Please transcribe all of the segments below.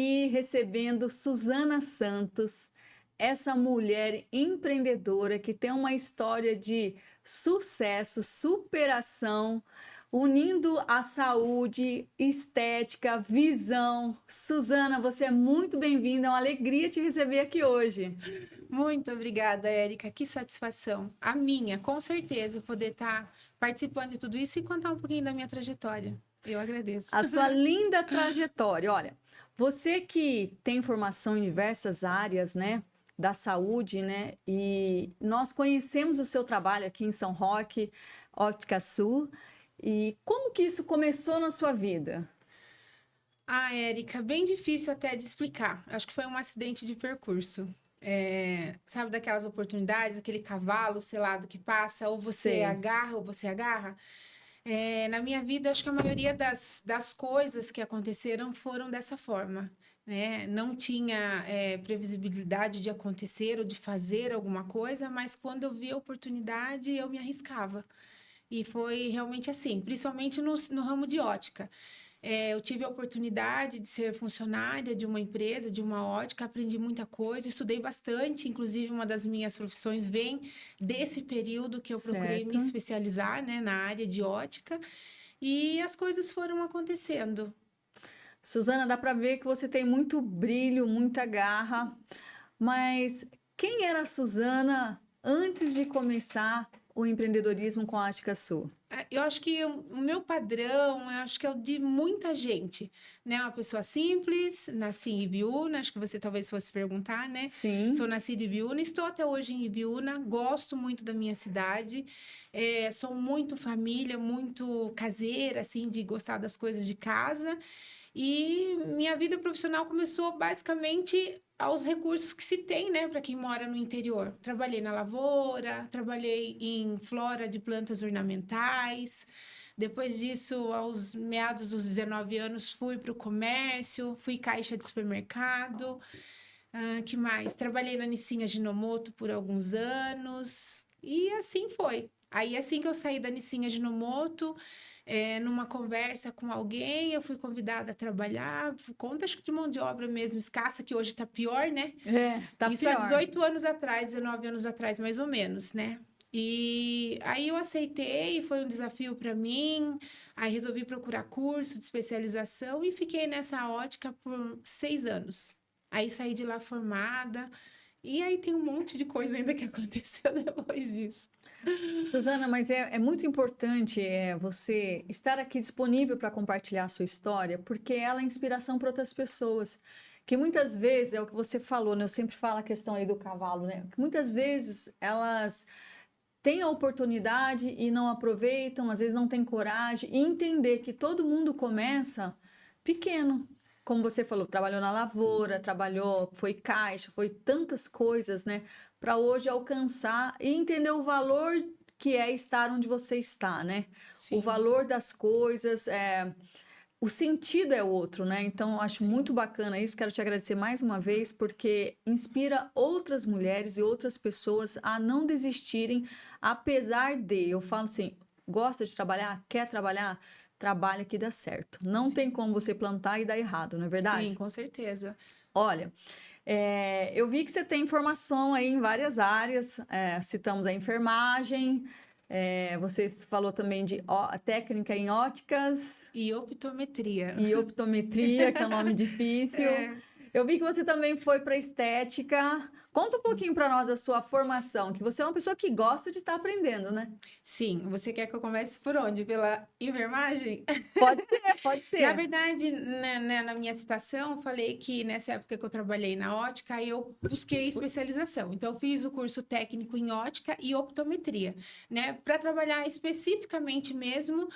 aqui recebendo Suzana Santos, essa mulher empreendedora que tem uma história de sucesso, superação, unindo a saúde, estética, visão. Suzana, você é muito bem-vinda, é uma alegria te receber aqui hoje. Muito obrigada, Érica. Que satisfação. A minha, com certeza, poder estar participando de tudo isso e contar um pouquinho da minha trajetória. Eu agradeço. A sua linda trajetória. Olha, você que tem formação em diversas áreas, né, da saúde, né, e nós conhecemos o seu trabalho aqui em São Roque, Óptica Sul. E como que isso começou na sua vida? Ah, Érica, bem difícil até de explicar. Acho que foi um acidente de percurso. Sabe daquelas oportunidades, aquele cavalo selado que passa, ou você Sei, agarra ou você agarra? Na minha vida, acho que a maioria das coisas que aconteceram foram dessa forma, né? Não tinha previsibilidade de acontecer ou de fazer alguma coisa, mas quando eu vi a oportunidade, eu me arriscava. E foi realmente assim, principalmente no ramo de ótica. Eu tive a oportunidade de ser funcionária de uma empresa, de uma ótica, aprendi muita coisa, estudei bastante, inclusive uma das minhas profissões vem desse período que eu procurei me certo. especializar, né, na área de ótica, e as coisas foram acontecendo. Suzana, dá para ver que você tem muito brilho, muita garra, mas quem era a Suzana antes de começar o empreendedorismo com a Ática Sul? Eu acho que o meu padrão, eu acho que é o de muita gente, né? Uma pessoa simples, nasci em Ibiúna, acho que você talvez fosse perguntar, né? Sou Sim, nascida em Ibiúna, estou até hoje em Ibiúna, gosto muito da minha cidade, sou muito família, muito caseira, assim, de gostar das coisas de casa. E minha vida profissional começou basicamente aos recursos que se tem, né, para quem mora no interior. Trabalhei na lavoura, trabalhei em flora de plantas ornamentais. Depois disso, aos meados dos 19 anos, fui para o comércio, fui caixa de supermercado. Que mais? Trabalhei na Nissin Ajinomoto por alguns anos. E assim foi. Aí, assim que eu saí da Nissin Ajinomoto, numa conversa com alguém, eu fui convidada a trabalhar por conta, acho que de mão de obra mesmo, escassa, que hoje tá pior, né? tá Isso há pior. 18 anos atrás, 19 anos atrás, mais ou menos, né? E aí eu aceitei, foi um desafio para mim. Aí resolvi procurar curso de especialização e fiquei nessa ótica por 6 anos. Aí saí de lá formada. E aí tem um monte de coisa ainda que aconteceu depois disso. Suzana, mas é muito importante você estar aqui disponível para compartilhar a sua história, porque ela é inspiração para outras pessoas. Que muitas vezes, é o que você falou, né? Eu sempre falo a questão aí do cavalo, né? Que muitas vezes elas têm a oportunidade e não aproveitam, às vezes não têm coragem, e entender que todo mundo começa pequeno. Como você falou, trabalhou na lavoura, trabalhou, foi caixa, foi tantas coisas, né? Para hoje alcançar e entender o valor que é estar onde você está, né? O Sim, valor das coisas, o sentido é outro, né? Então, eu acho muito sim. bacana isso. Quero te agradecer mais uma vez, porque inspira outras mulheres e outras pessoas a não desistirem, apesar de, eu falo assim, gosta de trabalhar? Quer trabalhar? Trabalha que dá certo. Não tem Sim, como você plantar e dar errado, não é sim, verdade? com certeza. Olha, eu vi que você tem formação aí em várias áreas, citamos a enfermagem, você falou também de técnica em óticas, E optometria. e optometria, que é um nome difícil. É, Eu vi que você também foi para estética. Conta um pouquinho para nós a sua formação, que você é uma pessoa que gosta de estar aprendendo, né? sim, você quer que eu comece por onde? Pela enfermagem? Pode ser, pode Na ser. verdade, na minha citação, eu falei que nessa época que eu trabalhei na ótica, aí eu busquei especialização. Então, eu fiz o curso técnico em ótica e optometria, né? Para trabalhar especificamente mesmo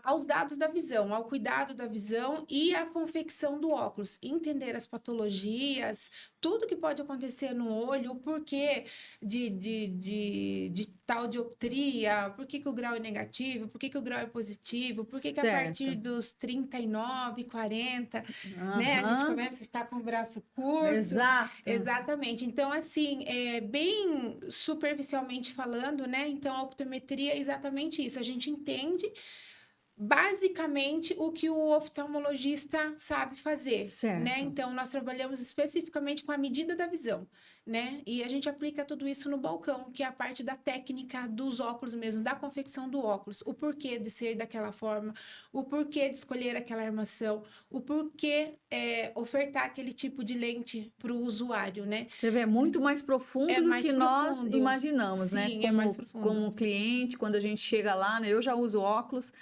aos dados da visão, ao cuidado da visão e à confecção do óculos. Entender as patologias, tudo que pode acontecer no olho, o porquê de tal dioptria, por que que o grau é negativo, por que que o grau é positivo, por que que a partir Certo. dos 39, 40, né, a gente Aham, começa a ficar com o braço curto. exato. Exatamente. Então, assim, bem superficialmente falando, né? Então, a optometria é exatamente isso. A gente entende basicamente o que o oftalmologista sabe fazer, né? Certo. Então, nós trabalhamos especificamente com a medida da visão, né? E a gente aplica tudo isso no balcão, que é a parte da técnica dos óculos mesmo, da confecção do óculos, o porquê de ser daquela forma, o porquê de escolher aquela armação, o porquê ofertar aquele tipo de lente para o usuário, né? Você vê, é muito mais É profundo do mais que nós profundo. imaginamos, né? Sim, é mais Como profundo. cliente, quando a gente chega lá, né? Eu já uso óculos,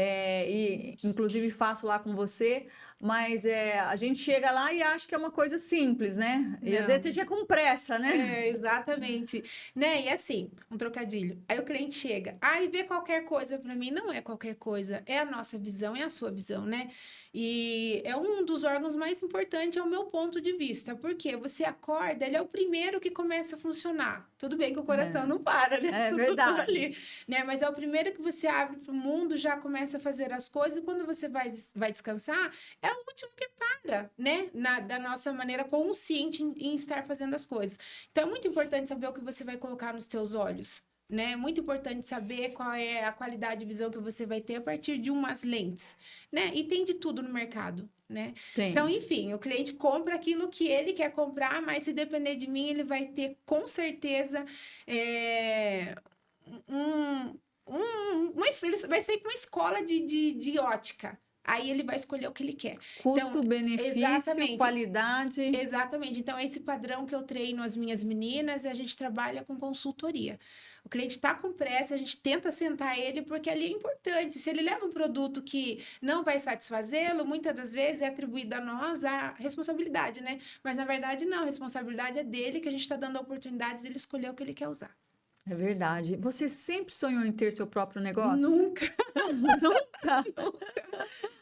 e inclusive faço lá com você, mas a gente chega lá e acha que é uma coisa simples, né? E às vezes você Não. chega com pressa, né? Exatamente. Né? E assim, um trocadilho. Aí o cliente chega, aí vê qualquer coisa para mim, não é qualquer coisa, é a nossa visão, é a sua visão, né? E é um dos órgãos mais importantes, é o meu ponto de vista, porque você acorda, ele é o primeiro que começa a funcionar. Tudo bem que o coração não para, né? É Tudo verdade. ali, né? Mas é o primeiro que você abre para o mundo, já começa a fazer as coisas, e quando você vai descansar, é o último que para, né? Da nossa maneira consciente em estar fazendo as coisas. Então, é muito importante saber o que você vai colocar nos teus olhos, né? É muito importante saber qual é a qualidade de visão que você vai ter a partir de umas lentes, né? E tem de tudo no mercado, né? Então, Tem. enfim, o cliente compra aquilo que ele quer comprar, mas se depender de mim, ele vai ter com certeza um, ele vai sair com uma escola de ótica. Aí ele vai escolher o que ele quer. Então, Custo, benefício, exatamente. qualidade. Exatamente. Então, é esse padrão que eu treino as minhas meninas e a gente trabalha com consultoria. O cliente está com pressa, a gente tenta sentar ele, porque ali é importante. Se ele leva um produto que não vai satisfazê-lo, muitas das vezes é atribuída a nós a responsabilidade, né? Mas, na verdade, não. A responsabilidade é dele, que a gente está dando a oportunidade dele escolher o que ele quer usar. É verdade. Você sempre sonhou em ter seu próprio negócio? Nunca, Nunca.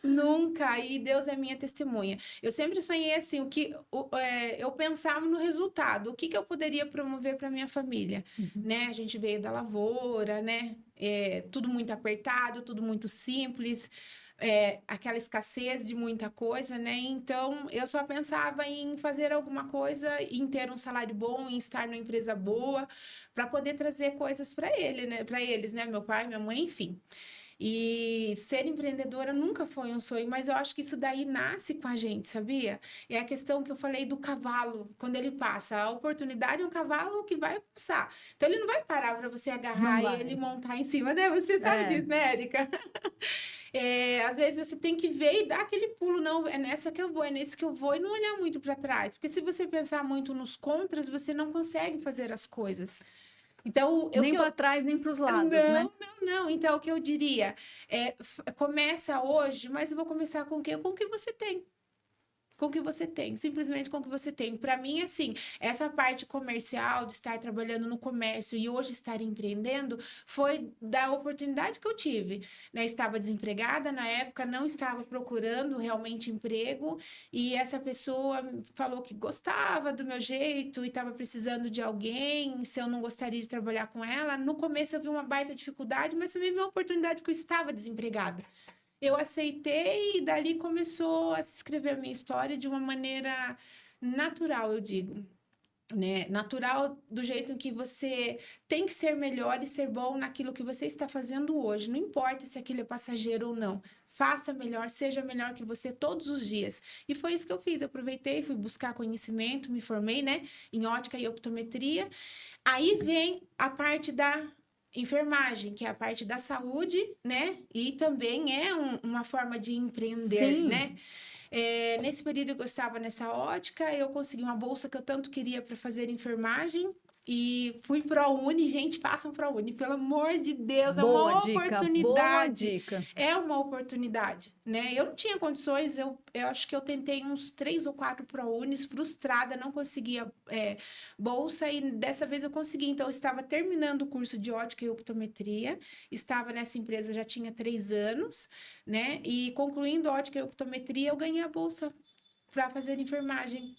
nunca. E Deus é minha testemunha. Eu sempre sonhei assim, eu pensava no resultado, o que que eu poderia promover para minha família, né? A gente veio da lavoura, né? Tudo muito apertado, tudo muito simples. Aquela escassez de muita coisa, né? Então, eu só pensava em fazer alguma coisa, em ter um salário bom, em estar numa empresa boa, para poder trazer coisas para ele, né? Para eles, né? Meu pai, minha mãe, enfim. E ser empreendedora nunca foi um sonho, mas eu acho que isso daí nasce com a gente, sabia? É a questão que eu falei do cavalo, quando ele passa. A oportunidade é um cavalo que vai passar. Então, ele não vai parar para você Não agarrar ele e vai. montar em cima, né? Você sabe É, disso, né, Érica? Às vezes você tem que ver e dar aquele pulo, não, é nessa que eu vou, é nesse que eu vou, e não olhar muito para trás, porque se você pensar muito nos contras, você não consegue fazer as coisas. Então, nem para trás, nem para os lados, né? não. Então, o que eu diria começa hoje, mas eu vou começar com o quê? Com o que você tem. Com o que você tem, simplesmente com o que você tem. Para mim, assim, essa parte comercial, de estar trabalhando no comércio e hoje estar empreendendo, foi da oportunidade que eu tive, né? Estava desempregada na época, não estava procurando realmente emprego, e essa pessoa falou que gostava do meu jeito e estava precisando de alguém, se eu não gostaria de trabalhar com ela. No começo eu vi uma baita dificuldade, mas também vi uma oportunidade porque eu estava desempregada. Eu aceitei e dali começou a se escrever a minha história de uma maneira natural, eu digo, né? Natural do jeito em que você tem que ser melhor e ser bom naquilo que você está fazendo hoje. Não importa se aquilo é passageiro ou não. Faça melhor, seja melhor que você todos os dias. E foi isso que eu fiz. Eu aproveitei, fui buscar conhecimento, me formei, né, em ótica e optometria. Aí vem a parte da enfermagem, que é a parte da saúde, né? E também é uma forma de empreender, Sim. né? Nesse período que eu estava nessa ótica, eu consegui uma bolsa que eu tanto queria para fazer enfermagem. E fui ProUni, gente, façam ProUni, pelo amor de Deus, é Boa uma dica, boa oportunidade. dica. É uma oportunidade, né? Eu não tinha condições, eu acho que eu tentei uns 3 ou 4 ProUnis, frustrada, não conseguia bolsa, e dessa vez eu consegui. Então, eu estava terminando o curso de ótica e optometria, estava nessa empresa já tinha 3 anos, né? E concluindo ótica e optometria, eu ganhei a bolsa para fazer enfermagem.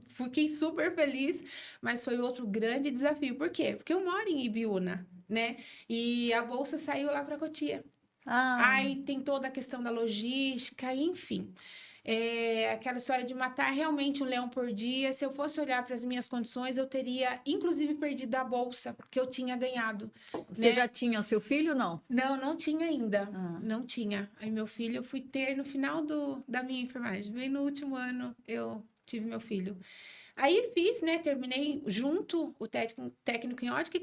Fiquei super feliz, mas foi outro grande desafio. Por quê? Porque eu moro em Ibiúna, né? E a bolsa saiu lá para Cotia. Ah, Aí tem toda a questão da logística, enfim. Aquela história de matar realmente um leão por dia. Se eu fosse olhar para as minhas condições, eu teria, inclusive, perdido a bolsa que eu tinha ganhado, Você né? já tinha o seu filho ou não? Não, não tinha ainda. Ah. Não tinha. Aí meu filho eu fui ter no final da minha enfermagem. Bem no último ano eu tive meu filho. Aí fiz, né? Terminei junto o técnico em ótica e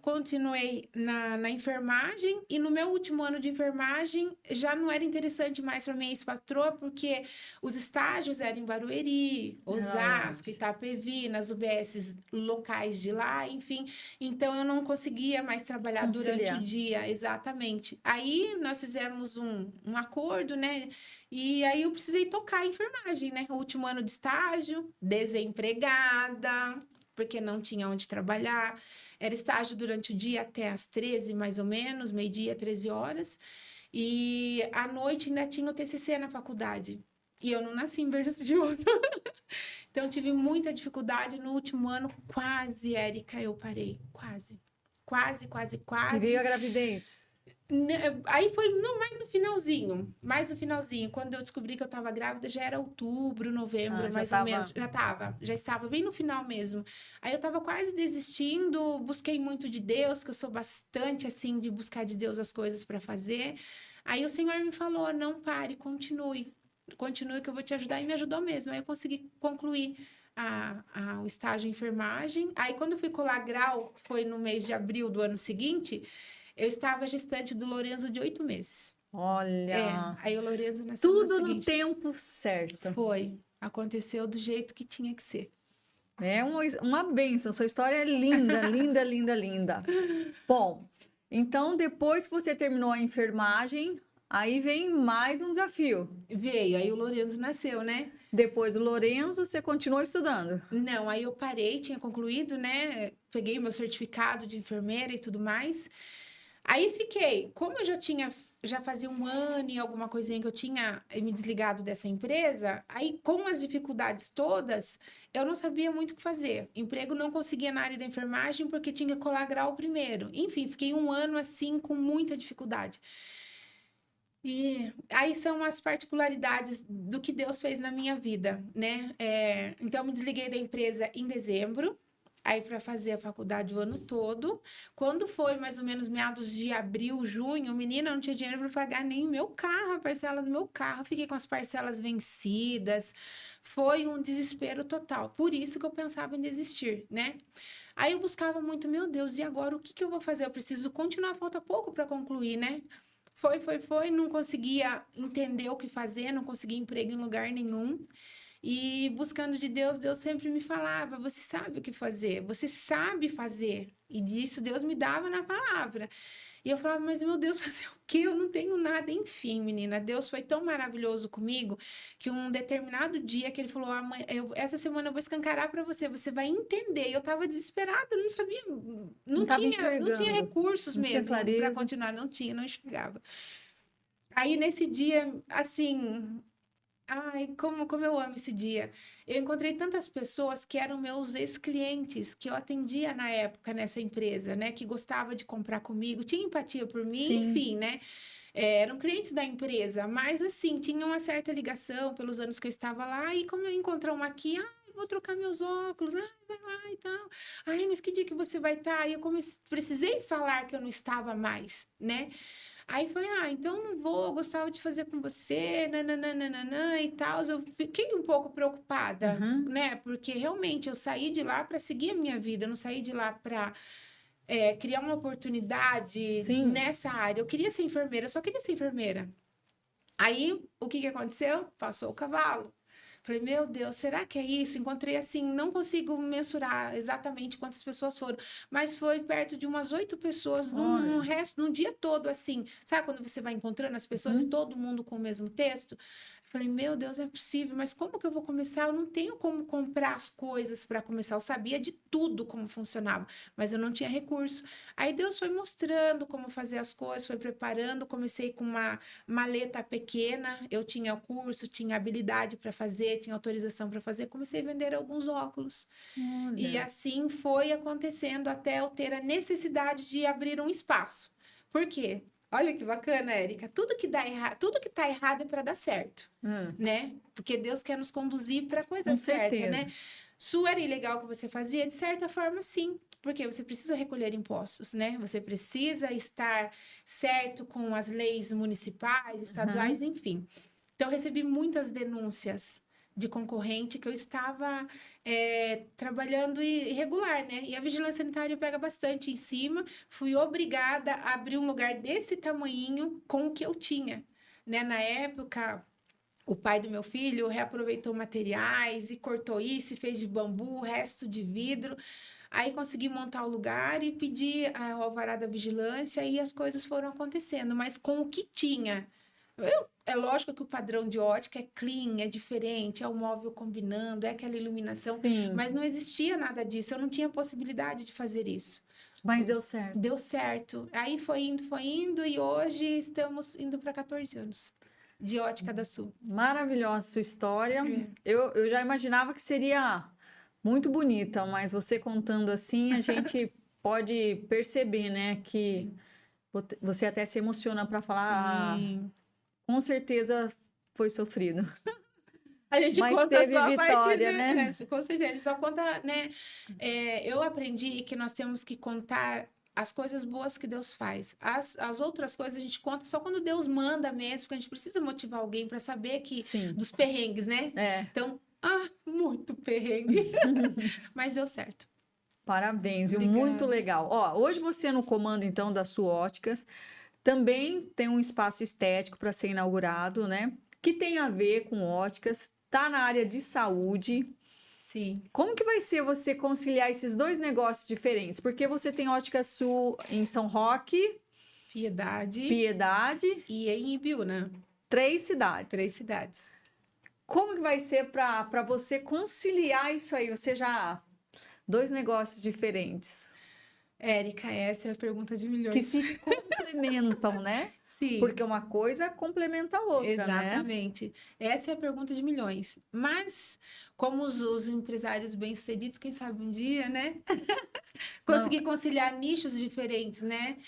continuei na enfermagem. E no meu último ano de enfermagem já não era interessante mais para minha ex-patroa, porque os estágios eram em Barueri, Osasco, Longe. Itapevi, nas UBSs locais de lá, enfim. Então eu não conseguia mais trabalhar durante o Conciliar. dia, exatamente. Aí nós fizemos um acordo, né? E aí eu precisei tocar a enfermagem, né? O último ano de estágio, desempregada, porque não tinha onde trabalhar. Era estágio durante o dia até às 13, mais ou menos, meio-dia, 13 horas. E à noite ainda tinha o TCC na faculdade. E eu não nasci em berço de ouro. Então tive muita dificuldade no último ano. Quase, Érica, eu parei. Quase. Quase, quase, E quase. veio a gravidez. Aí foi não, mais no finalzinho, quando eu descobri que eu estava grávida, já era outubro, novembro, Já mais ou menos, estava. já estava bem no final mesmo. Aí eu estava quase desistindo, busquei muito de Deus, que eu sou bastante assim de buscar de Deus as coisas para fazer. Aí o Senhor me falou: "Não pare, continue que eu vou te ajudar", e me ajudou mesmo. Aí eu consegui concluir o estágio em enfermagem. Aí quando eu fui colar grau, que foi no mês de abril do ano seguinte, eu estava gestante do Lorenzo de 8 meses. Olha, Aí o Lorenzo nasceu no ano tudo no seguinte. tempo certo. Aconteceu do jeito que tinha que ser. É uma bênção. Sua história é linda, linda, linda, linda. Bom, então depois que você terminou a enfermagem, aí vem mais um desafio. Veio, aí o Lorenzo nasceu, né? Depois do Lorenzo, você continuou estudando. Não, aí eu parei, tinha concluído, né? Peguei meu certificado de enfermeira e tudo mais. Aí fiquei, como eu já fazia um ano e alguma coisinha que eu tinha me desligado dessa empresa, aí com as dificuldades todas, eu não sabia muito o que fazer. Emprego não conseguia na área da enfermagem porque tinha que colar grau primeiro. Enfim, fiquei um ano assim com muita dificuldade. E aí são as particularidades do que Deus fez na minha vida, né? Então, eu me desliguei da empresa em dezembro, aí para fazer a faculdade o ano todo. Quando foi mais ou menos meados de abril, junho, menina, eu não tinha dinheiro para pagar nem o meu carro, a parcela do meu carro. Fiquei com as parcelas vencidas. Foi um desespero total. Por isso que eu pensava em desistir, né? Aí eu buscava muito, meu Deus, e agora o que que eu vou fazer? Eu preciso continuar, falta pouco para concluir, né? Não conseguia entender o que fazer, não conseguia emprego em lugar nenhum. E buscando de Deus, Deus sempre me falava: você sabe o que fazer, você sabe fazer. E disso Deus me dava na palavra. E eu falava: mas meu Deus, fazer o quê? Eu não tenho nada. Enfim, menina, Deus foi tão maravilhoso comigo que um determinado dia que ele falou: essa semana eu vou escancarar para você, você vai entender. E eu tava desesperada, não sabia, Não estava não tinha enxergando, recursos não tinha mesmo para clareza. continuar, não tinha, não enxergava. Aí nesse dia, assim, ai, como eu amo esse dia. Eu encontrei tantas pessoas que eram meus ex-clientes, que eu atendia na época nessa empresa, né? Que gostava de comprar comigo, tinha empatia por mim, Sim. enfim, né? Eram clientes da empresa, mas assim, tinha uma certa ligação pelos anos que eu estava lá. E como eu encontrar uma aqui, vou trocar meus óculos, vai lá e tal. Ai, mas que dia que você vai estar? Aí eu precisei falar que eu não estava mais, né? Aí foi, então não vou, eu gostava de fazer com você, nananana e tal. Eu fiquei um pouco preocupada, Uhum. né? Porque realmente eu saí de lá para seguir a minha vida, eu não saí de lá para criar uma oportunidade Sim. nessa área. Eu queria ser enfermeira, eu só queria ser enfermeira. Aí, o que que aconteceu? Passou o cavalo. Falei, meu Deus, será que é isso? Encontrei assim, não consigo mensurar exatamente quantas pessoas foram, mas foi perto de umas 8 pessoas num Olha. resto, num dia todo, assim. Sabe quando você vai encontrando as pessoas e Uhum. todo mundo com o mesmo texto? Eu falei, meu Deus, é possível, mas como que eu vou começar? Eu não tenho como comprar as coisas para começar. Eu sabia de tudo como funcionava, mas eu não tinha recurso. Aí Deus foi mostrando como fazer as coisas, foi preparando. Comecei com uma maleta pequena, eu tinha curso, tinha habilidade para fazer, tinha autorização para fazer, comecei a vender alguns óculos. E Olha. assim foi acontecendo até eu ter a necessidade de abrir um espaço. Por quê? Olha que bacana, Érica. Tudo que tá errado é para dar certo, né? Porque Deus quer nos conduzir para a coisa Com certa, né? certeza. Su era ilegal que você fazia? De certa forma, sim. Porque você precisa recolher impostos, né? Você precisa estar certo com as leis municipais, estaduais, Aham. enfim. Então, eu recebi muitas denúncias de concorrente que eu estava trabalhando irregular, né? E a vigilância sanitária pega bastante em cima. Fui obrigada a abrir um lugar desse tamanhinho com o que eu tinha, né? Na época, o pai do meu filho reaproveitou materiais e cortou isso, e fez de bambu, resto de vidro. Aí consegui montar o lugar e pedi o alvará da vigilância e as coisas foram acontecendo, mas com o que tinha. É lógico que o padrão de ótica é clean, é diferente, é o móvel combinando, é aquela iluminação, Sim, mas não existia nada disso, eu não tinha possibilidade de fazer isso. mas deu certo. Deu certo. Aí foi indo, e hoje estamos indo para 14 anos de ótica da Sul. Maravilhosa sua história. É, Eu já imaginava que seria muito bonita, mas você contando assim, a gente pode perceber, né, que sim. você até se emociona para falar, "Ah, Sim. com certeza foi sofrido, A gente mas conta teve só a parte, vitória, né? né? Com certeza, a gente só conta, né? Eu aprendi que nós temos que contar as coisas boas que Deus faz. As outras coisas a gente conta só quando Deus manda mesmo, porque a gente precisa motivar alguém para saber que Sim, dos perrengues, né? é. Então, muito perrengue, mas deu certo. Parabéns, viu? Muito Obrigada. legal. Ó, hoje você no comando então da sua Óticas também tem um espaço estético para ser inaugurado, né? Que tem a ver com óticas, tá na área de saúde. Sim, Como que vai ser você conciliar esses dois negócios diferentes? Porque você tem Ótica Sul em São Roque, Piedade Piedade, e em Ibiúna, 3 cidades. 3 cidades. Como que vai ser para você conciliar isso aí? Você já dois negócios diferentes Érica, essa é a pergunta de que milhões. se complementam, né? Sim. Porque uma coisa complementa a outra, né? Exatamente. Essa é a pergunta de milhões. Mas, como os empresários bem-sucedidos, quem sabe um dia, né? Não, Conseguir conciliar nichos diferentes, né?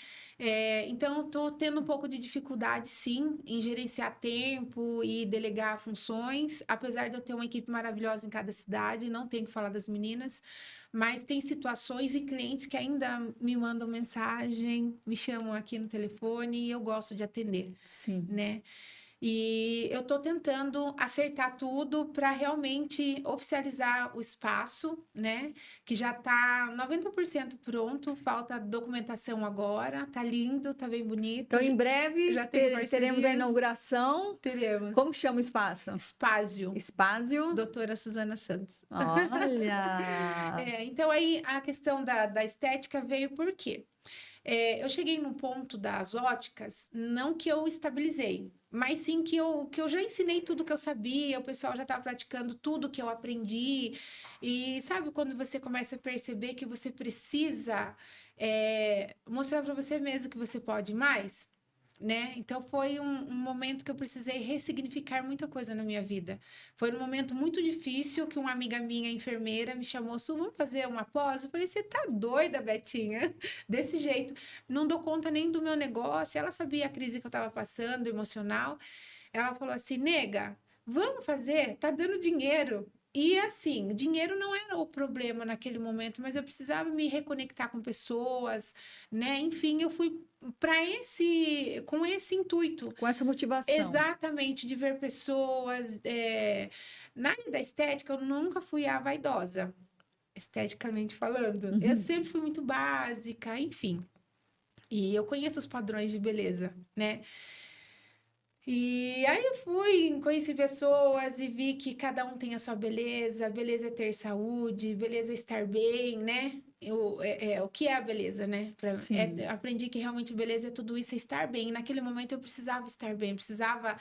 Então, eu tô tendo um pouco de dificuldade, sim, em gerenciar tempo e delegar funções. Apesar de eu ter uma equipe maravilhosa em cada cidade, não tenho que falar das meninas, mas tem situações e clientes que ainda me mandam mensagem, me chamam aqui no telefone e eu gosto de atender, sim. né? E eu estou tentando acertar tudo para realmente oficializar o espaço, né? Que já está 90% pronto, falta documentação agora. Tá lindo, tá bem bonito. Então, em breve Já tenho teremos a parcerias. inauguração. Teremos. Como que chama o espaço? Espásio, Espásio. doutora Suzana Santos. Olha! Então, aí a questão da estética veio por quê? Eu cheguei num ponto das óticas, não que eu estabilizei, mas sim que eu já ensinei tudo que eu sabia, o pessoal já estava praticando tudo que eu aprendi. E sabe quando você começa a perceber que você precisa mostrar para você mesmo que você pode mais? Né? Então foi um momento que eu precisei ressignificar muita coisa na minha vida. Foi um momento muito difícil que uma amiga minha, enfermeira, me chamou: Su, vamos fazer uma pós? Eu falei: você tá doida, Betinha? Desse jeito. Não dou conta nem do meu negócio. Ela sabia a crise que eu estava passando, emocional. Ela falou assim: nega, vamos fazer, tá dando dinheiro. E assim, dinheiro não era o problema naquele momento, mas eu precisava me reconectar com pessoas, né? Enfim, eu fui com esse intuito, Com essa motivação. exatamente, de ver pessoas. Na área da estética, eu nunca fui a vaidosa, esteticamente falando. Eu Uhum. sempre fui muito básica, enfim. E eu conheço os padrões de beleza, né? E aí eu fui, conheci pessoas e vi que cada um tem a sua beleza. Beleza é ter saúde, beleza é estar bem, né? O que é a beleza, né? Sim. Aprendi que realmente beleza é tudo isso, é estar bem. E naquele momento eu precisava estar bem, precisava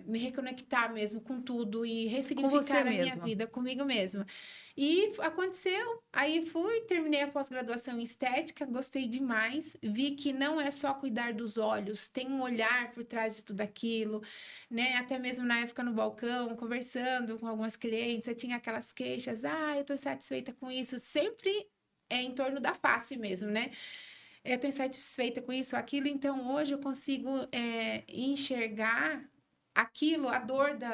me reconectar mesmo com tudo e Com você ressignificar a minha mesma. vida comigo mesma. E aconteceu, aí fui, terminei a pós-graduação em estética, gostei demais, vi que não é só cuidar dos olhos, tem um olhar por trás de tudo aquilo, né? Até mesmo na época no balcão, conversando com algumas clientes, eu tinha aquelas queixas: eu tô insatisfeita com isso, sempre é em torno da face mesmo, né? eu estou insatisfeita com isso, aquilo, então hoje eu consigo enxergar aquilo, a dor de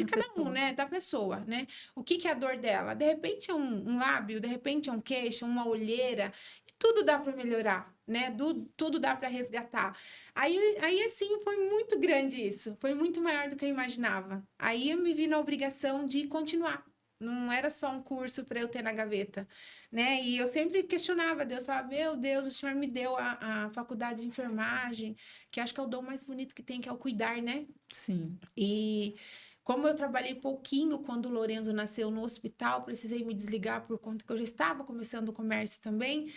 Uma cada um, pessoa. né? Da pessoa, né? O que que é a dor dela? De repente é um lábio, de repente é um queixo, uma olheira, e tudo dá para melhorar, né? Tudo dá para resgatar. Aí, assim, foi muito grande isso, foi muito maior do que eu imaginava. Aí eu me vi na obrigação de continuar. Não era só um curso para eu ter na gaveta, né? E eu sempre questionava Deus, falava, meu Deus, o Senhor me deu a faculdade de enfermagem, que acho que é o dom mais bonito que tem, que é o cuidar, né? Sim. E como eu trabalhei pouquinho quando o Lorenzo nasceu no hospital, precisei me desligar por conta que eu já estava começando o comércio também.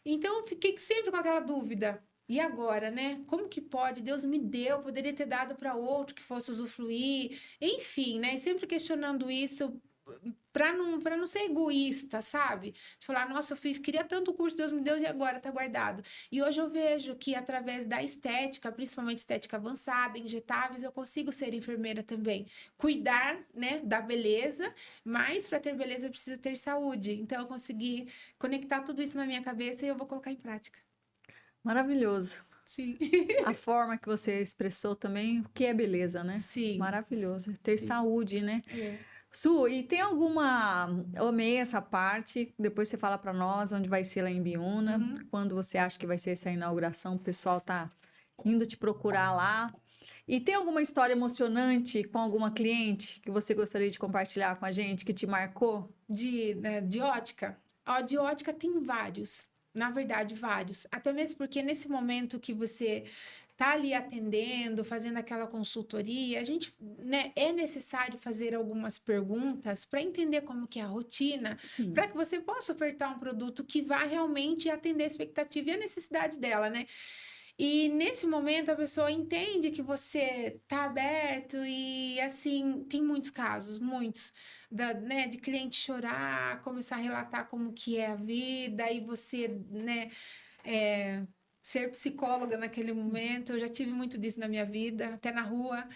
Então eu fiquei sempre com aquela dúvida. E agora, né? Como que pode? Deus me deu, poderia ter dado para outro que fosse usufruir. Enfim, né? E sempre questionando isso para não ser egoísta, sabe? De falar, nossa, eu fiz, queria tanto o curso, Deus me deu e agora tá guardado. E hoje eu vejo que através da estética, principalmente estética avançada, injetáveis, eu consigo ser enfermeira também. Cuidar, né, da beleza, mas para ter beleza precisa ter saúde. Então eu consegui conectar tudo isso na minha cabeça e eu vou colocar em prática. Maravilhoso. Sim. A forma que você expressou também o que é beleza, né? Sim, Maravilhoso. Ter sim. saúde, né? É. Su, e tem alguma. Eu amei essa parte. Depois você fala para nós onde vai ser lá em Biúna, Uhum. quando você acha que vai ser essa inauguração. O pessoal tá indo te procurar lá. E tem alguma história emocionante com alguma cliente que você gostaria de compartilhar com a gente, que te marcou? De ótica? Ó, de ótica tem vários. Na verdade, vários. Até mesmo porque nesse momento que você tá ali atendendo, fazendo aquela consultoria, a gente, né, é necessário fazer algumas perguntas para entender como que é a rotina, Sim. para que você possa ofertar um produto que vá realmente atender a expectativa e a necessidade dela, né? E nesse momento a pessoa entende que você tá aberto e assim, tem muitos casos, muitos, né, de cliente chorar, começar a relatar como que é a vida e você, né, é, ser psicóloga naquele momento. Eu já tive muito disso na minha vida, até na rua.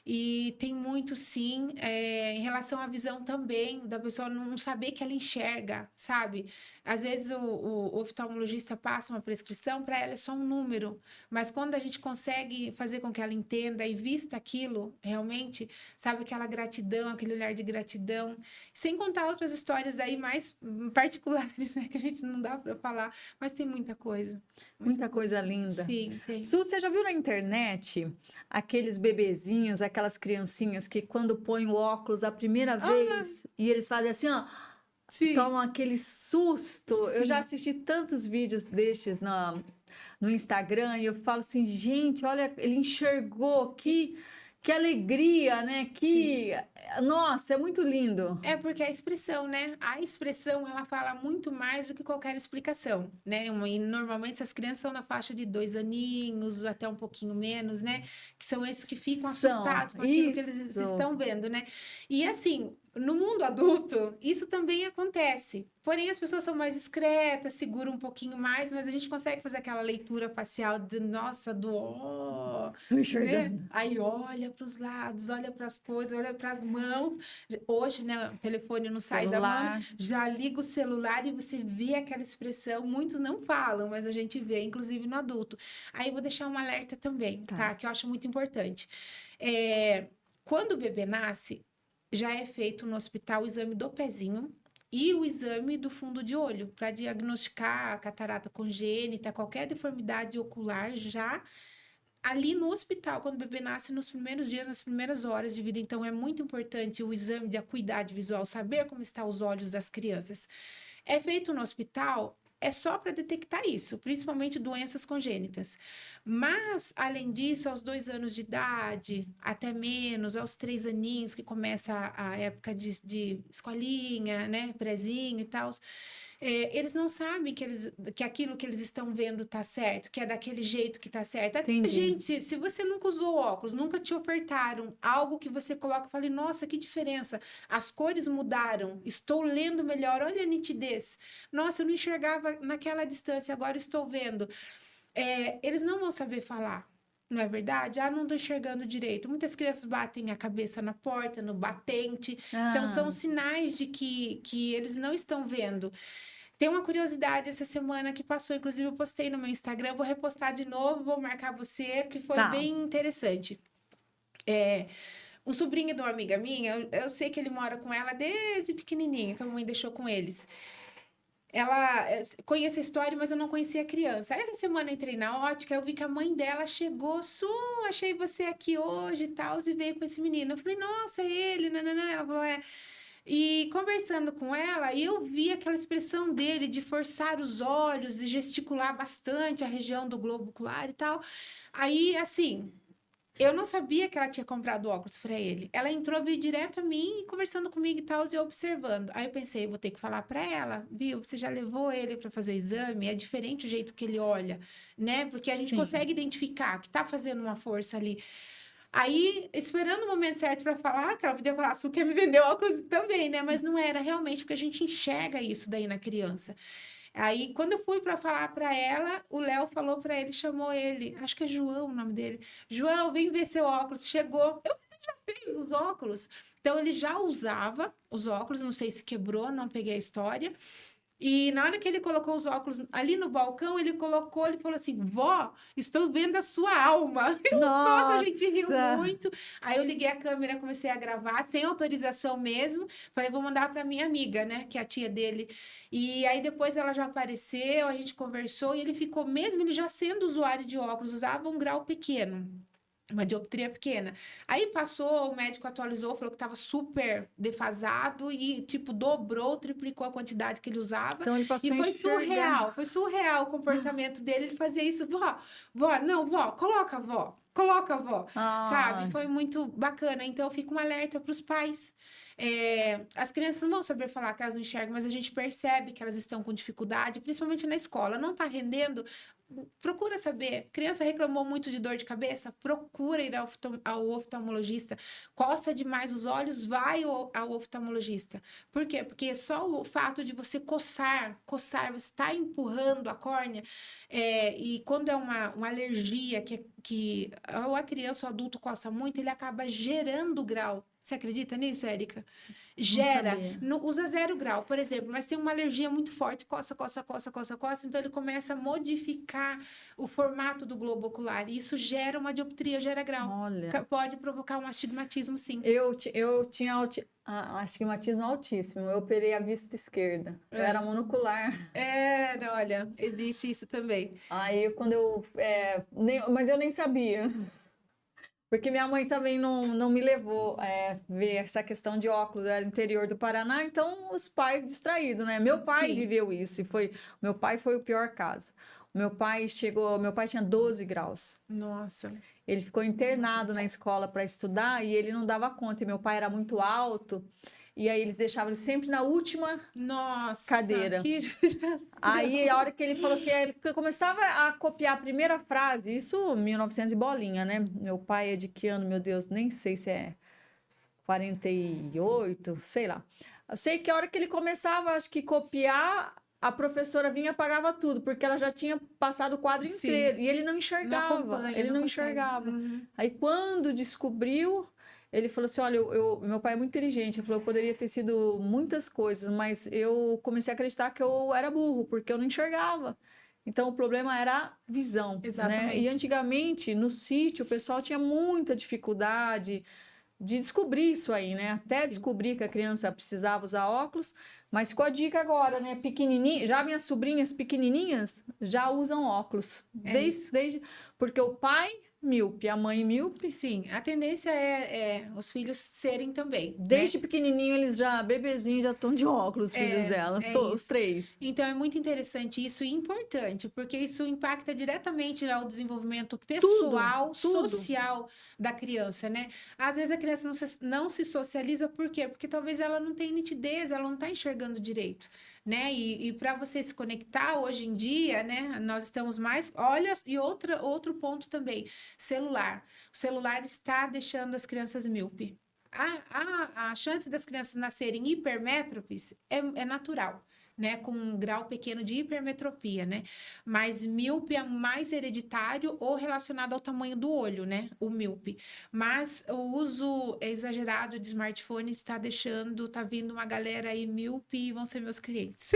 E tem muito, sim, em relação à visão também, da pessoa não saber que ela enxerga, sabe? Às vezes o oftalmologista passa uma prescrição, para ela é só um número, mas quando a gente consegue fazer com que ela entenda e vista aquilo realmente, sabe? Aquela gratidão, aquele olhar de gratidão, sem contar outras histórias aí mais particulares, né? Que a gente não dá para falar, mas tem muita coisa. Muita Muita coisa. coisa linda. Sim, tem. Su, você já viu na internet aqueles bebezinhos, aquelas criancinhas que quando põem o óculos a primeira Ah, vez e eles fazem assim, ó, sim, tomam aquele susto. Eu já sim, assisti tantos vídeos destes no Instagram e eu falo assim, gente, olha, ele enxergou, que alegria, né? sim. Nossa, é muito lindo. É porque a expressão, né? A expressão, ela fala muito mais do que qualquer explicação, né? E normalmente essas crianças são na faixa de 2 aninhos, até um pouquinho menos, né? Que são esses que ficam São, assustados com aquilo que eles isso. estão vendo, né? E assim, no mundo adulto, isso também acontece. Porém, as pessoas são mais discretas, seguram um pouquinho mais, mas a gente consegue fazer aquela leitura facial de, nossa, do ó, Tô né? enxergando. Aí olha para os lados, olha para as coisas, olha para as mãos. Hoje, né, o telefone não sai da mão, Celular. já liga o celular e você vê aquela expressão. Muitos não falam, mas a gente vê, inclusive no adulto. Aí eu vou deixar um alerta também, Tá. tá? Que eu acho muito importante. É, quando o bebê nasce, já é feito no hospital o exame do pezinho e o exame do fundo de olho para diagnosticar a catarata congênita, qualquer deformidade ocular já ali no hospital, quando o bebê nasce, nos primeiros dias, nas primeiras horas de vida. Então, é muito importante o exame de acuidade visual, saber como estão os olhos das crianças. É feito no hospital, é só para detectar isso, principalmente doenças congênitas. Mas, além disso, aos 2 anos de idade, até menos, aos 3 aninhos, que começa a época de escolinha, né, prezinho e tal, eles não sabem que aquilo que eles estão vendo tá certo, que é daquele jeito que tá certo. Até, Entendi. gente, se você nunca usou óculos, nunca te ofertaram algo que você coloca e fala, nossa, que diferença, as cores mudaram, estou lendo melhor, olha a nitidez. Nossa, eu não enxergava naquela distância, agora estou vendo. Eles não vão saber falar. Não é verdade? Ah, não estou enxergando direito. Muitas crianças batem a cabeça na porta, no batente. Então, são Ah, sinais de que eles não estão vendo. Tem uma curiosidade essa semana que passou, inclusive eu postei no meu Instagram, vou repostar de novo, vou marcar você, que foi Tá. bem interessante. O sobrinho de uma amiga minha, eu sei que ele mora com ela desde pequenininho, que a mãe deixou com eles. Ela conhece a história, mas eu não conhecia a criança. Aí, essa semana eu entrei na ótica, eu vi que a mãe dela chegou, Su, achei você aqui hoje e tal, e veio com esse menino. Eu falei, nossa, é ele, nananã. Ela falou, é. E conversando com ela, eu vi aquela expressão dele de forçar os olhos e gesticular bastante a região do globo ocular e tal. Aí, assim, eu não sabia que ela tinha comprado óculos para ele. Ela entrou, veio direto a mim, conversando comigo e tal, e eu observando. Aí eu pensei, vou ter que falar para ela, viu? Você já levou ele para fazer o exame? É diferente o jeito que ele olha, né? Porque a gente Sim. consegue identificar que tá fazendo uma força ali. Aí, esperando o momento certo para falar, que ela podia falar, Su quer me vender óculos também, né? Mas não era realmente, porque a gente enxerga isso daí na criança. Aí, quando eu fui para falar para ela, o Léo falou para ele, chamou ele, acho que é João o nome dele. João, vem ver seu óculos. Chegou. Eu já fiz os óculos. Então, ele já usava os óculos, não sei se quebrou, não peguei a história. E na hora que ele colocou os óculos ali no balcão, ele colocou, ele falou assim: Vó, estou vendo a sua alma. Nossa, a gente riu Nossa! muito. Aí eu liguei a câmera, comecei a gravar, sem autorização mesmo. Falei, vou mandar para minha amiga, né, que é a tia dele. E aí depois ela já apareceu, a gente conversou e ele ficou, mesmo ele já sendo usuário de óculos, usava um grau pequeno. Uma dioptria pequena. Aí passou, o médico atualizou, falou que estava super defasado e, tipo, dobrou, triplicou a quantidade que ele usava. Então ele E passou a enxergar. foi surreal o comportamento dele. Ele fazia isso, vó, não, coloca, vó, sabe? Ah, Foi muito bacana. Então, eu fico um alerta para os pais. As crianças não vão saber falar que elas não enxergam, mas a gente percebe que elas estão com dificuldade, principalmente na escola. Não está rendendo, procura saber. Criança reclamou muito de dor de cabeça? Procura ir ao oftalmologista. Coça demais os olhos? Vai ao oftalmologista. Por quê? Porque só o fato de você coçar, você está empurrando a córnea, e quando é uma alergia que ou a criança ou o adulto coça muito, ele acaba gerando grau. Você acredita nisso, Érica? não Gera, sabia. usa 0 grau, por exemplo, mas tem uma alergia muito forte, coça, então ele começa a modificar o formato do globo ocular, e isso gera uma dioptria, gera grau. Olha, Pode provocar um astigmatismo, sim. eu tinha astigmatismo altíssimo. Eu operei a vista esquerda. Eu era monocular. Olha, existe isso também. Aí quando mas eu nem sabia. Porque minha mãe também não me levou ver essa questão de óculos, era interior do Paraná, então os pais distraídos, né? Meu pai Sim. viveu isso meu pai foi o pior caso. Meu pai tinha 12 graus. Nossa. Ele ficou internado na escola para estudar e ele não dava conta. E meu pai era muito alto, e aí eles deixavam ele sempre na última Nossa, cadeira. que judiação. Aí, a hora que ele falou que ele começava a copiar a primeira frase, isso 1900 e bolinha, né? Meu pai é de que ano, meu Deus, nem sei se é 48, sei lá. Eu sei que a hora que ele começava, acho que copiar, a professora vinha e apagava tudo, porque ela já tinha passado o quadro Sim. inteiro e ele não Não enxergava, acompanha, ele não não consegue. enxergava. Uhum. Aí quando descobriu, ele falou assim: Olha, meu pai é muito inteligente. Ele falou: Eu poderia ter sido muitas coisas, mas eu comecei a acreditar que eu era burro, porque eu não enxergava. Então o problema era a visão, né? E Exatamente. antigamente, no sítio, o pessoal tinha muita dificuldade de descobrir isso aí, né? Até Sim. descobrir que a criança precisava usar óculos, mas ficou a dica agora, né? Pequenininha, já minhas sobrinhas pequenininhas já usam óculos, desde porque o pai míope, a mãe míope, Sim, a tendência é os filhos serem também, né? desde pequenininho eles já, bebezinho, já estão de óculos, os filhos dela, os isso. 3. Então, é muito interessante isso e importante, porque isso impacta diretamente ao desenvolvimento pessoal, Tudo. social da criança, né? Às vezes a criança não se socializa, por quê? Porque talvez ela não tenha nitidez, ela não está enxergando direito, né? E para você se conectar hoje em dia, né? Nós estamos mais. Olha, e outro ponto também: celular. O celular está deixando as crianças míope. A chance das crianças nascerem hipermétropes é natural. né, com um grau pequeno de hipermetropia, né? Mas míope é mais hereditário ou relacionado ao tamanho do olho, né? O míope. Mas o uso exagerado de smartphone está deixando, tá vindo uma galera aí míope e vão ser meus clientes.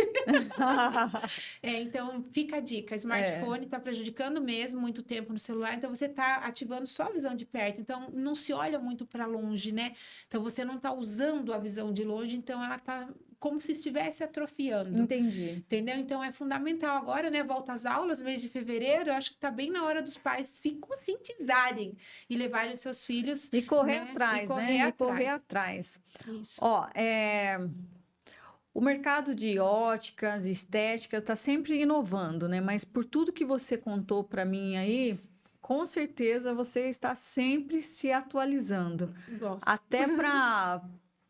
Então fica a dica, É, smartphone está prejudicando mesmo muito tempo no celular, então você está ativando só a visão de perto, então não se olha muito para longe, né? Então você não está usando a visão de longe, então ela está como se estivesse atrofiando. entendi. Entendeu? Então é fundamental agora, né? Volta às aulas, mês de fevereiro, eu acho que está bem na hora dos pais se conscientizarem e levarem os seus filhos, E correr né? E atrás, né? correr E correr atrás. atrás. Isso. Ó, o mercado de óticas, estéticas, está sempre inovando, né? Mas por tudo que você contou para mim aí, com certeza você está sempre se atualizando. Gosto. Até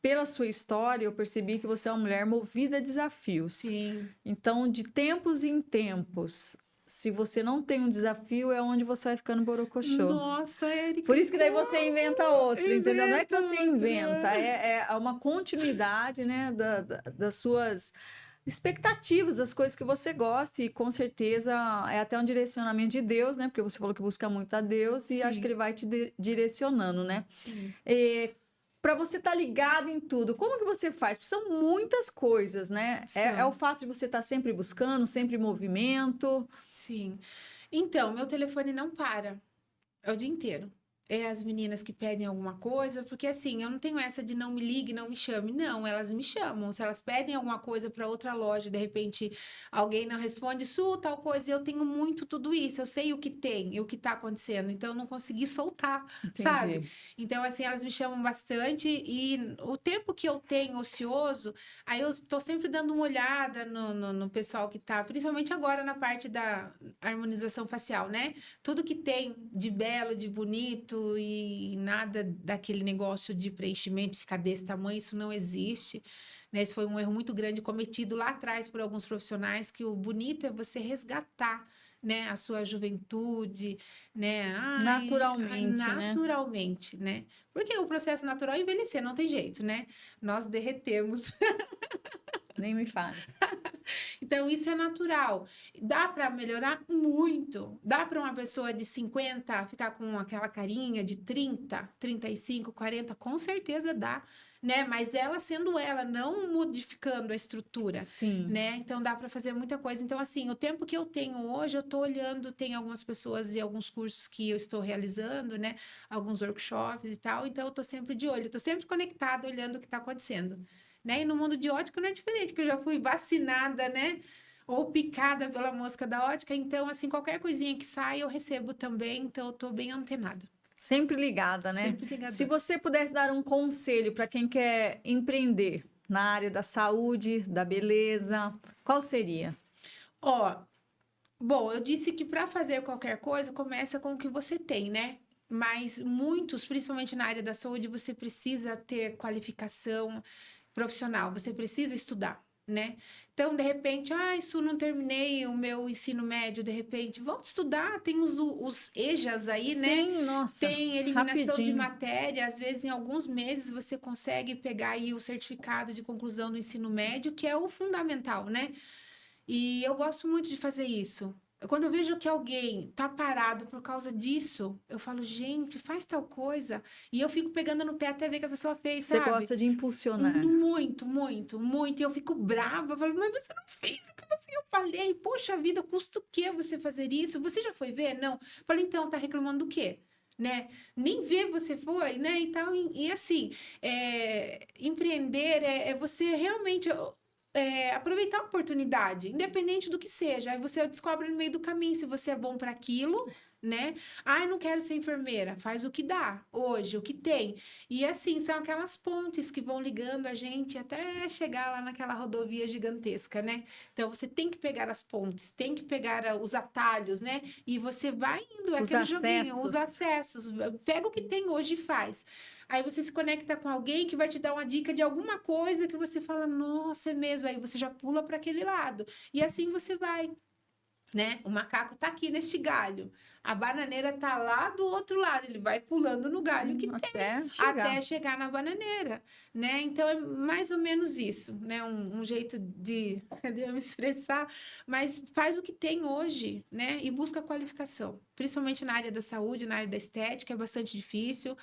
pela sua história, eu percebi que você é uma mulher movida a desafios. Sim. Então, de tempos em tempos, se você não tem um desafio, é onde você vai ficando borocochô. Nossa, Érica, Por isso que daí você como? inventa outro, entendeu? Não é que Inventa você outra. inventa, é uma continuidade, né, das suas expectativas, das coisas que você gosta, e com certeza é até um direcionamento de Deus, né? Porque você falou que busca muito a Deus e acho que Sim, ele vai te direcionando, né? sim, Para você estar ligado em tudo, como que você faz? Porque são muitas coisas, né? É o são, fato de você estar sempre buscando, sempre em movimento. sim. Então, meu telefone não para. É o dia inteiro. É as meninas que pedem alguma coisa, porque assim, eu não tenho essa de não me ligue, não me chame. Não, elas me chamam. Se elas pedem alguma coisa para outra loja, de repente alguém não responde, Su, tal coisa, e eu tenho muito tudo isso. Eu sei o que tem e o que tá acontecendo. Então, eu não consegui soltar, sabe? Entendi. Então, assim, elas me chamam bastante e o tempo que eu tenho ocioso, aí eu estou sempre dando uma olhada no pessoal que tá, principalmente agora na parte da harmonização facial, né? Tudo que tem de belo, de bonito e nada daquele negócio de preenchimento ficar desse tamanho, isso não existe. Né? Esse foi um erro muito grande cometido lá atrás por alguns profissionais, que o bonito é você resgatar, né, a sua juventude, né? Ai, Naturalmente, né? naturalmente, né? Porque o processo natural é envelhecer, não tem jeito, né? Nós derretemos. Nem me fale. Então, isso é natural. Dá para melhorar muito. Dá para uma pessoa de 50 ficar com aquela carinha de 30, 35, 40? Com certeza dá, né? Mas ela sendo ela, não modificando a estrutura, Sim. né? Então, dá para fazer muita coisa. Então, assim, o tempo que eu tenho hoje, eu estou olhando, tem algumas pessoas e alguns cursos que eu estou realizando, né? Alguns workshops e tal. Então, eu estou sempre de olho, estou sempre conectada, olhando o que está acontecendo. Né? E no mundo de ótica não é diferente, que eu já fui vacinada, né? Ou picada pela mosca da ótica. Então, assim, qualquer coisinha que sai, eu recebo também. Então, eu tô bem antenada. Sempre ligada, né? Sempre Se ligadão. você pudesse dar um conselho para quem quer empreender na área da saúde, da beleza, qual seria? Ó, bom, eu disse que para fazer qualquer coisa, começa com o que você tem, né? Mas muitos, principalmente na área da saúde, você precisa ter qualificação profissional, você precisa estudar, né? Então, de repente, isso não terminei o meu ensino médio, de repente, volta a estudar, tem os EJAs aí, né? Sim, nossa, Tem eliminação de rapidinho. matéria, às vezes em alguns meses você consegue pegar aí o certificado de conclusão do ensino médio, que é o fundamental, né? E eu gosto muito de fazer isso. Quando eu vejo que alguém tá parado por causa disso, eu falo, gente, faz tal coisa. E eu fico pegando no pé até ver que a pessoa fez, Você sabe? gosta de impulsionar. Muito, muito, muito. E eu fico brava, eu falo, mas você não fez o que eu falei. Poxa vida, custa o quê você fazer isso? Você já foi ver? Não. Eu falei, então, tá reclamando do quê? Né? Nem ver você foi, né? E tal. E assim, empreender é você realmente aproveitar a oportunidade, independente do que seja. Aí você descobre no meio do caminho se você é bom para aquilo, né? Eu não quero ser enfermeira. Faz o que dá hoje, o que tem. E assim, são aquelas pontes que vão ligando a gente até chegar lá naquela rodovia gigantesca, né? Então você tem que pegar as pontes, tem que pegar os atalhos, né? E você vai indo, é Os aquele joguinho, os acessos. acessos. Pega o que tem hoje e faz. Aí você se conecta com alguém que vai te dar uma dica de alguma coisa que você fala, nossa, é mesmo. Aí você já pula para aquele lado. E assim você vai, né? O macaco tá aqui neste galho. A bananeira tá lá do outro lado, ele vai pulando no galho que Até chegar. até chegar na bananeira, né? Então, é mais ou menos isso, né? Um jeito de, de eu me estressar, mas faz o que tem hoje, né? E busca qualificação, principalmente na área da saúde, na área da estética, é bastante difícil.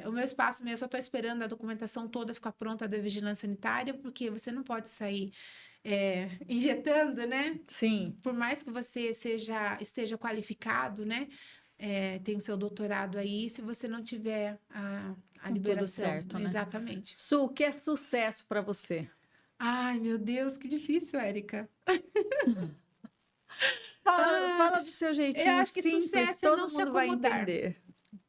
O meu espaço mesmo, eu estou esperando a documentação toda ficar pronta da vigilância sanitária, porque você não pode sair injetando, né? Sim. Por mais que você esteja qualificado, né? Tem o seu doutorado aí, se você não tiver a Com tudo liberação. certo, né? Exatamente. Su, o que é sucesso para você? Ai, meu Deus, que difícil, Érica. Fala do seu Eu jeitinho acho que simples, sucesso é não todo se mundo vai acomodar. entender.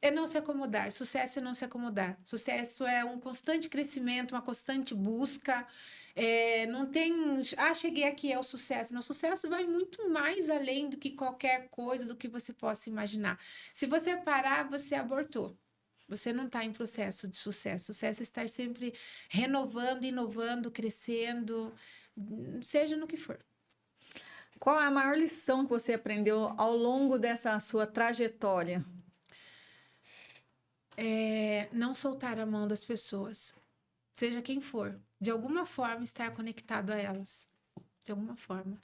É não se acomodar. Sucesso é não se acomodar. Sucesso é um constante crescimento, uma constante busca. Não tem. Cheguei aqui, é o sucesso. Não, o sucesso vai muito mais além do que qualquer coisa, do que você possa imaginar. Se você parar, você abortou. Você não está em processo de sucesso. Sucesso é estar sempre renovando, inovando, crescendo, seja no que for. Qual é a maior lição que você aprendeu ao longo dessa sua trajetória? Não soltar a mão das pessoas, seja quem for, de alguma forma estar conectado a elas, de alguma forma.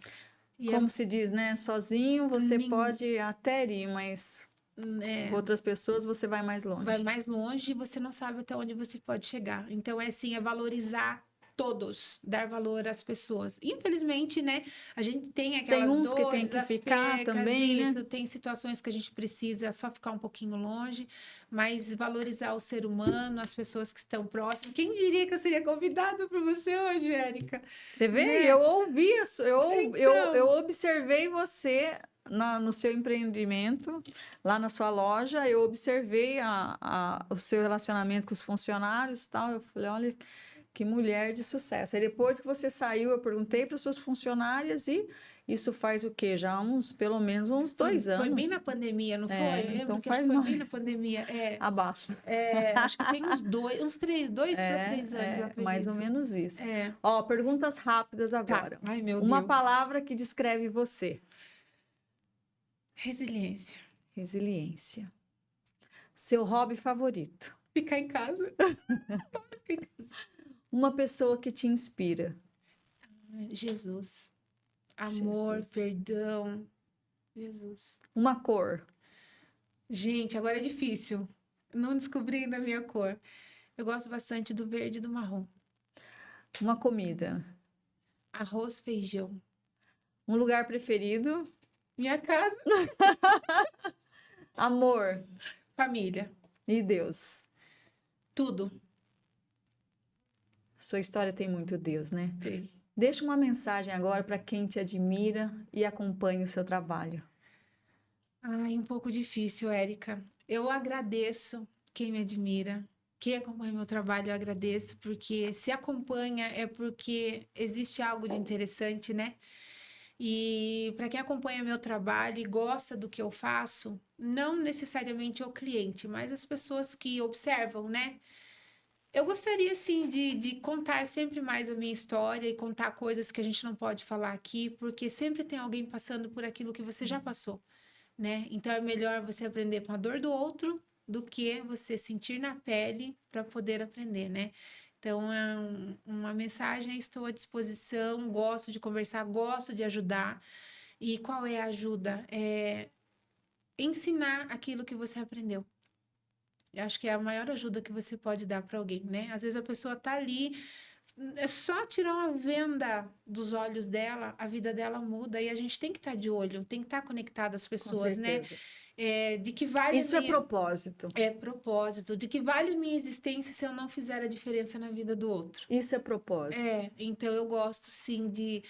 E Como se diz, né? Sozinho você nin- pode até ir, mas com outras pessoas você vai mais longe. vai mais longe e você não sabe até onde você pode chegar. Então, é valorizar todos, dar valor às pessoas. Infelizmente, né, a gente tem aquelas Tem uns que tem dores, que as ficar percas, também, né? isso, tem situações que a gente precisa só ficar um pouquinho longe, mas valorizar o ser humano, as pessoas que estão próximas. Quem diria que eu seria convidada para você hoje, Érica? Você vê? Né? Eu ouvi, eu Então, observei você no seu empreendimento, lá na sua loja, eu observei o seu relacionamento com os funcionários e tal. Eu falei, olha, que mulher de sucesso. Aí depois que você saiu, eu perguntei para as suas funcionárias e isso faz o quê? Já pelo menos uns 2 foi bem na anos. pandemia, não foi? Eu lembro Então que acho que faz foi bem na mais. pandemia. Abaixo. Acho que tem uns 2 para 3 anos, eu Mais ou acredito. menos isso. É, Ó, perguntas rápidas tá. agora. Ai, meu Uma Deus. palavra que descreve você. Resiliência. Resiliência. Seu hobby favorito. Ficar em casa. Ficar em casa. Uma pessoa que te inspira. Jesus. Amor, Jesus. perdão. Jesus. Uma cor. Gente, agora é difícil. Não descobri ainda a minha cor. Eu gosto bastante do verde e do marrom. Uma comida. Arroz, feijão. Um lugar preferido. Minha casa. Amor. Família. E Deus. Tudo. Sua história tem muito Deus, né? Tem. Deixa uma mensagem agora para quem te admira e acompanha o seu trabalho. Ai, um pouco difícil, Érica. Eu agradeço quem me admira. Quem acompanha meu trabalho, eu agradeço, porque se acompanha é porque existe algo de interessante, né? E para quem acompanha meu trabalho e gosta do que eu faço, não necessariamente é o cliente, mas as pessoas que observam, né? Eu gostaria, sim, de contar sempre mais a minha história e contar coisas que a gente não pode falar aqui, porque sempre tem alguém passando por aquilo que você já passou, né? Então é melhor você aprender com a dor do outro do que você sentir na pele para poder aprender, né? Então é uma mensagem, estou à disposição, gosto de conversar, gosto de ajudar. E qual é a ajuda? É ensinar aquilo que você aprendeu. Eu acho que é a maior ajuda que você pode dar para alguém, né? Às vezes a pessoa tá ali, é só tirar uma venda dos olhos dela, a vida dela muda e a gente tem que estar de olho, tem que estar conectado às Com pessoas, né? certeza. De que vale Isso é propósito. propósito, de que vale a minha existência se eu não fizer a diferença na vida do outro. Isso é propósito. Então eu gosto sim de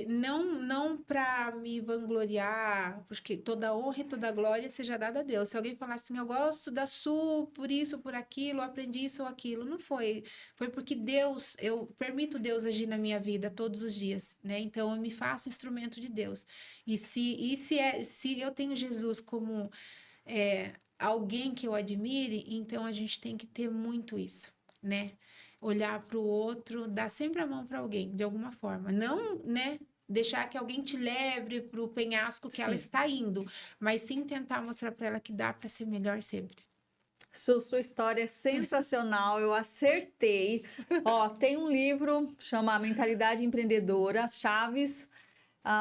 não para me vangloriar, porque toda honra e toda glória seja dada a Deus. Se alguém falar assim, eu gosto da Su por isso, por aquilo, eu aprendi isso ou aquilo, não foi. Foi porque Deus, eu permito Deus agir na minha vida todos os dias, né? Então eu me faço instrumento de Deus. Se eu tenho Jesus como alguém que eu admire, então a gente tem que ter muito isso, né? Olhar para o outro, dar sempre a mão para alguém, de alguma forma. Não, né? deixar que alguém te leve para o penhasco que ela Sim. está indo, mas sim tentar mostrar para ela que dá para ser melhor sempre. Sua história é sensacional, eu acertei. Ó, tem um livro, chama Mentalidade Empreendedora, As Chaves,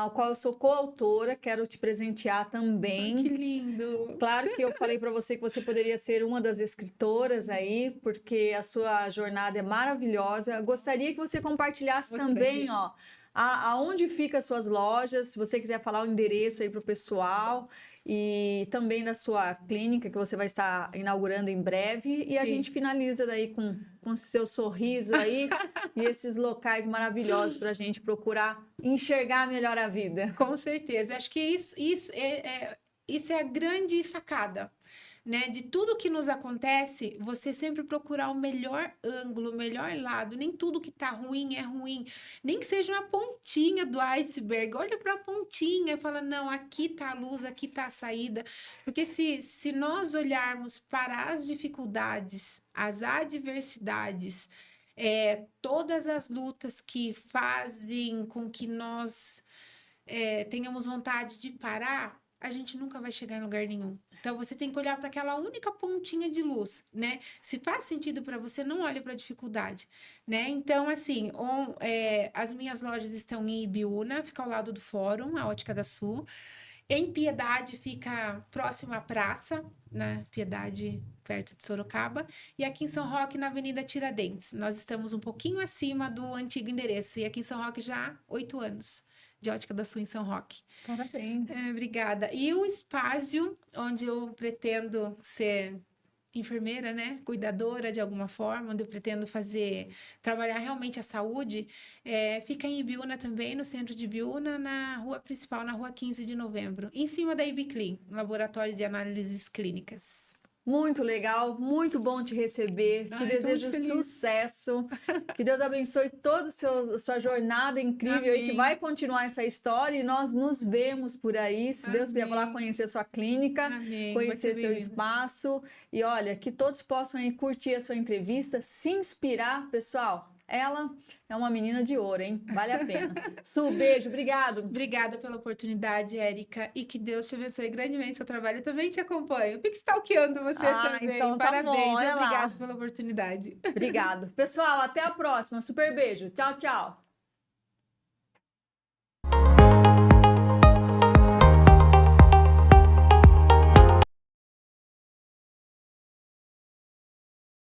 o qual eu sou coautora, quero te presentear Ai, que também. lindo! Claro que eu falei para você que você poderia ser uma das escritoras aí, porque a sua jornada é maravilhosa. Eu gostaria que você compartilhasse também, Gostaria. ó, aonde fica as suas lojas, se você quiser falar o endereço aí para o pessoal, e também da sua clínica que você vai estar inaugurando em breve. E a Sim. gente finaliza daí com seu sorriso aí e esses locais maravilhosos para a gente procurar enxergar melhor a vida. Com certeza. Acho que isso é a grande sacada, né? De tudo que nos acontece, você sempre procurar o melhor ângulo, o melhor lado. Nem tudo que tá ruim é ruim. Nem que seja uma pontinha do iceberg. Olha para a pontinha e fala: não, aqui tá a luz, aqui tá a saída. Porque se nós olharmos para as dificuldades, as adversidades, todas as lutas que fazem com que nós tenhamos vontade de parar, a gente nunca vai chegar em lugar nenhum. Então você tem que olhar para aquela única pontinha de luz, né? Se faz sentido para você, não olhe para a dificuldade, né? Então, assim, as minhas lojas estão em Ibiúna, fica ao lado do Fórum, a Ótica da Sul. Em Piedade, fica próximo à praça, né? Piedade, perto de Sorocaba. E aqui em São Roque, na Avenida Tiradentes. Nós estamos um pouquinho acima do antigo endereço. E aqui em São Roque já há 8 anos de Ótica da Sul em São Roque. Parabéns. Obrigada. E o Espásio, onde eu pretendo ser enfermeira, né? Cuidadora de alguma forma, onde eu pretendo trabalhar realmente a saúde, fica em Ibiúna também, no centro de Ibiúna, na rua principal, na rua 15 de novembro, em cima da Ibiclin, Laboratório de Análises Clínicas. Muito legal, muito bom te receber. Te Ai, tô muito desejo feliz. sucesso. Que Deus abençoe toda a sua jornada incrível aí, que Amém. vai continuar essa história e nós nos vemos por aí. Se Deus quiser, vou lá Amém. conhecer sua clínica, Amém. Vai ser conhecer seu bem-vindo. espaço. E olha, que todos possam aí curtir a sua entrevista, se inspirar, pessoal. Ela é uma menina de ouro, hein? Vale a pena. Su, beijo, obrigado. Obrigada pela oportunidade, Érica, e que Deus te abençoe grandemente seu trabalho. Eu também te acompanho. Fico stalkeando você também. Então tá bom, Parabéns, olha lá. obrigada pela oportunidade. Obrigado. Pessoal, até a próxima. Super beijo. Tchau, tchau.